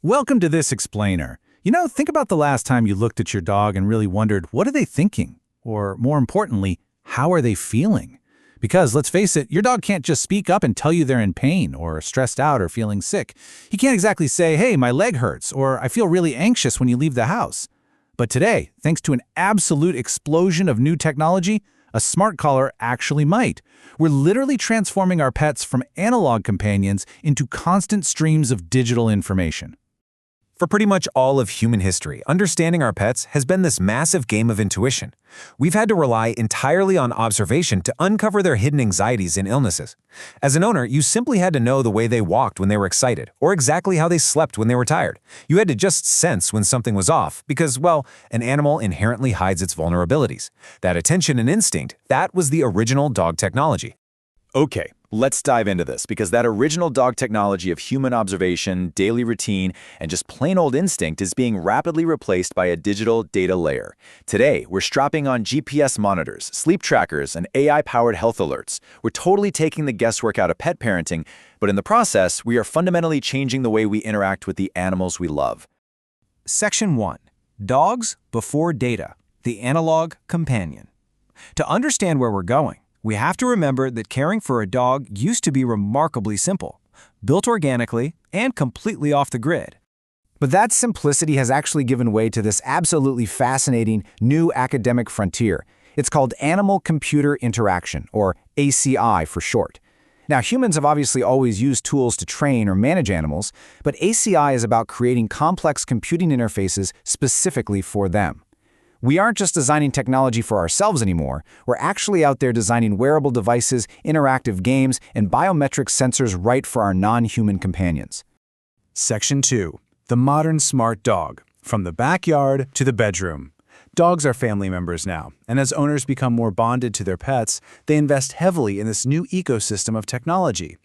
Welcome to This Explainer. Think about the last time you looked at your dog and really wondered, what are they thinking? Or more importantly, how are they feeling? Because let's face it, your dog can't just speak up and tell you they're in pain or stressed out or feeling sick. He can't exactly say, hey, my leg hurts, or I feel really anxious when you leave the house. But today, thanks to an absolute explosion of new technology, a smart collar actually might. We're literally transforming our pets from analog companions into constant streams of digital information. For pretty much all of human history, understanding our pets has been this massive game of intuition. We've had to rely entirely on observation to uncover their hidden anxieties and illnesses. As an owner, you simply had to know the way they walked when they were excited, or exactly how they slept when they were tired. You had to just sense when something was off because, well, an animal inherently hides its vulnerabilities. That attention and instinct, that was the original dog technology. Okay, let's dive into this because that original dog technology of human observation, daily routine, and just plain old instinct is being rapidly replaced by a digital data layer. Today, we're strapping on GPS monitors, sleep trackers, and AI-powered health alerts. We're totally taking the guesswork out of pet parenting, but in the process, we are fundamentally changing the way we interact with the animals we love. Section 1. Dogs Before Data, the Analog Companion. To understand where we're going, we have to remember that caring for a dog used to be remarkably simple, built organically, and completely off the grid. But that simplicity has actually given way to this absolutely fascinating new academic frontier. It's called animal-computer interaction, or ACI for short. Now, humans have obviously always used tools to train or manage animals, but ACI is about creating complex computing interfaces specifically for them. We aren't just designing technology for ourselves anymore. We're actually out there designing wearable devices, interactive games, and biometric sensors right for our non-human companions. Section 2. The modern smart dog. From the backyard to the bedroom. Dogs are family members now, and as owners become more bonded to their pets, they invest heavily in this new ecosystem of technology.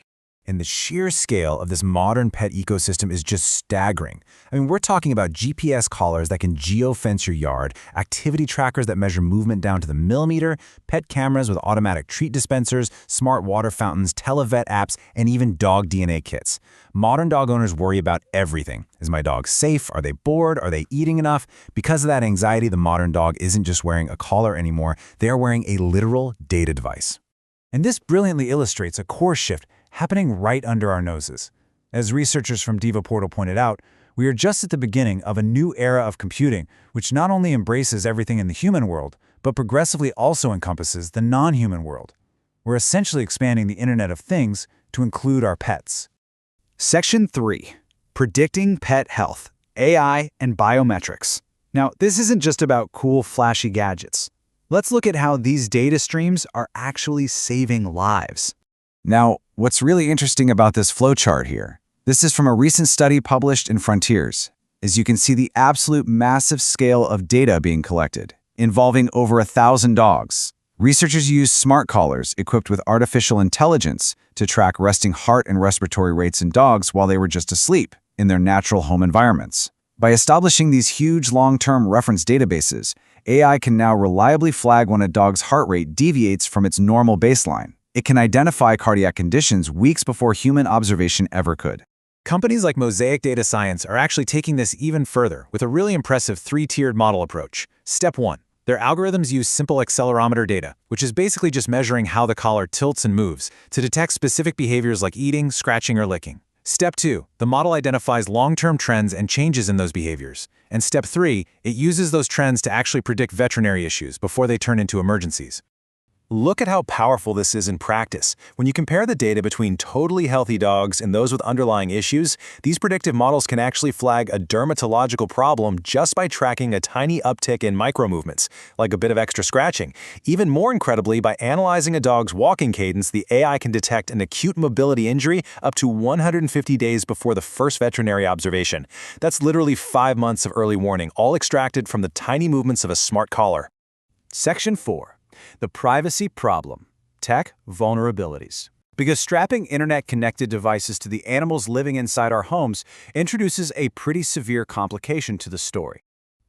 And the sheer scale of this modern pet ecosystem is just staggering. We're talking about GPS collars that can geo-fence your yard, activity trackers that measure movement down to the millimeter, pet cameras with automatic treat dispensers, smart water fountains, televet apps, and even dog DNA kits. Modern dog owners worry about everything. Is my dog safe? Are they bored? Are they eating enough? Because of that anxiety, the modern dog isn't just wearing a collar anymore. They are wearing a literal data device. And this brilliantly illustrates a core shift happening right under our noses. As researchers from DivaPortal pointed out, we are just at the beginning of a new era of computing, which not only embraces everything in the human world, but progressively also encompasses the non-human world. We're essentially expanding the Internet of Things to include our pets. Section 3. Predicting Pet Health, AI and Biometrics. Now, this isn't just about cool, flashy gadgets. Let's look at how these data streams are actually saving lives. Now, what's really interesting about this flowchart here, this is from a recent study published in Frontiers. As you can see the absolute massive scale of data being collected, involving over 1,000 dogs. Researchers use smart collars equipped with artificial intelligence to track resting heart and respiratory rates in dogs while they were just asleep in their natural home environments. By establishing these huge long-term reference databases, AI can now reliably flag when a dog's heart rate deviates from its normal baseline. It can identify cardiac conditions weeks before human observation ever could. Companies like Mosaic Data Science are actually taking this even further with a really impressive three-tiered model approach. Step 1. Their algorithms use simple accelerometer data, which is basically just measuring how the collar tilts and moves, to detect specific behaviors like eating, scratching, or licking. Step 2. The model identifies long-term trends and changes in those behaviors. And Step 3. It uses those trends to actually predict veterinary issues before they turn into emergencies. Look at how powerful this is in practice. When you compare the data between totally healthy dogs and those with underlying issues, these predictive models can actually flag a dermatological problem just by tracking a tiny uptick in micromovements, like a bit of extra scratching. Even more incredibly, by analyzing a dog's walking cadence, the AI can detect an acute mobility injury up to 150 days before the first veterinary observation. That's literally 5 months of early warning, all extracted from the tiny movements of a smart collar. Section 4. The privacy problem. Tech vulnerabilities. Because strapping internet-connected devices to the animals living inside our homes introduces a pretty severe complication to the story.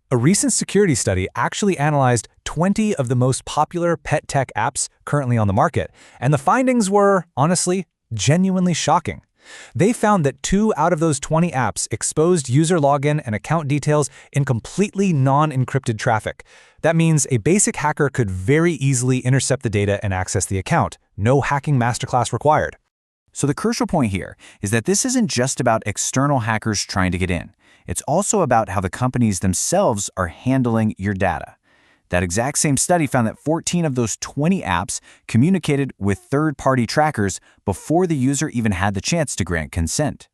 A recent security study actually analyzed 20 of the most popular pet tech apps currently on the market, and the findings were, honestly, genuinely shocking. They found that 2 out of those 20 apps exposed user login and account details in completely non-encrypted traffic. That means a basic hacker could very easily intercept the data and access the account. No hacking masterclass required. So the crucial point here is that this isn't just about external hackers trying to get in. It's also about how the companies themselves are handling your data. That exact same study found that 14 of those 20 apps communicated with third-party trackers before the user even had the chance to grant consent.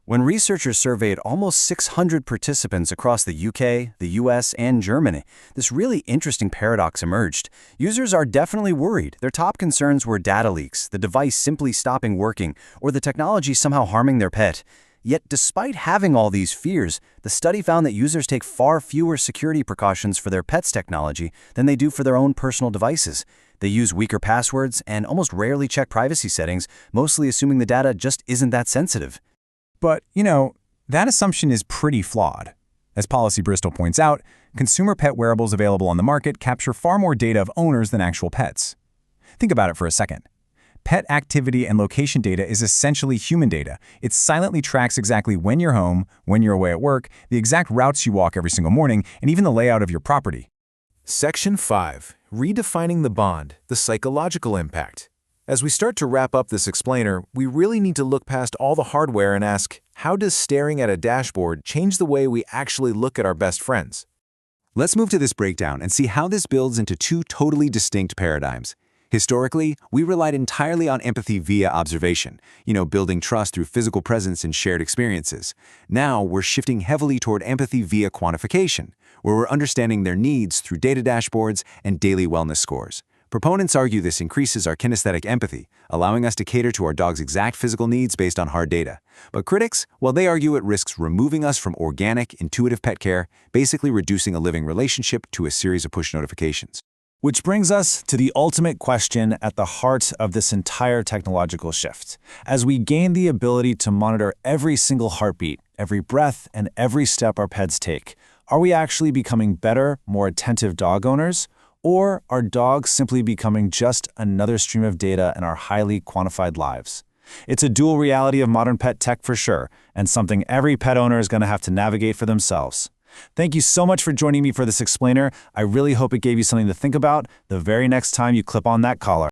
When researchers surveyed almost 600 participants across the UK, the US, and Germany, this really interesting paradox emerged. Users are definitely worried. Their top concerns were data leaks, the device simply stopping working, or the technology somehow harming their pet. Yet, despite having all these fears, the study found that users take far fewer security precautions for their pet's technology than they do for their own personal devices. They use weaker passwords and almost rarely check privacy settings, mostly assuming the data just isn't that sensitive. But, that assumption is pretty flawed. As Policy Bristol points out, consumer pet wearables available on the market capture far more data of owners than actual pets. Think about it for a second. Pet activity and location data is essentially human data. It silently tracks exactly when you're home, when you're away at work, the exact routes you walk every single morning, and even the layout of your property. Section 5. Redefining the bond, the psychological impact. As we start to wrap up this explainer, we really need to look past all the hardware and ask, how does staring at a dashboard change the way we actually look at our best friends? Let's move to this breakdown and see how this builds into 2 totally distinct paradigms. Historically, we relied entirely on empathy via observation, building trust through physical presence and shared experiences. Now, we're shifting heavily toward empathy via quantification, where we're understanding their needs through data dashboards and daily wellness scores. Proponents argue this increases our kinesthetic empathy, allowing us to cater to our dog's exact physical needs based on hard data. But critics, they argue it risks removing us from organic, intuitive pet care, basically reducing a living relationship to a series of push notifications. Which brings us to the ultimate question at the heart of this entire technological shift. As we gain the ability to monitor every single heartbeat, every breath, and every step our pets take, are we actually becoming better, more attentive dog owners? Or are dogs simply becoming just another stream of data in our highly quantified lives? It's a dual reality of modern pet tech for sure, and something every pet owner is going to have to navigate for themselves. Thank you so much for joining me for this explainer. I really hope it gave you something to think about the very next time you clip on that collar.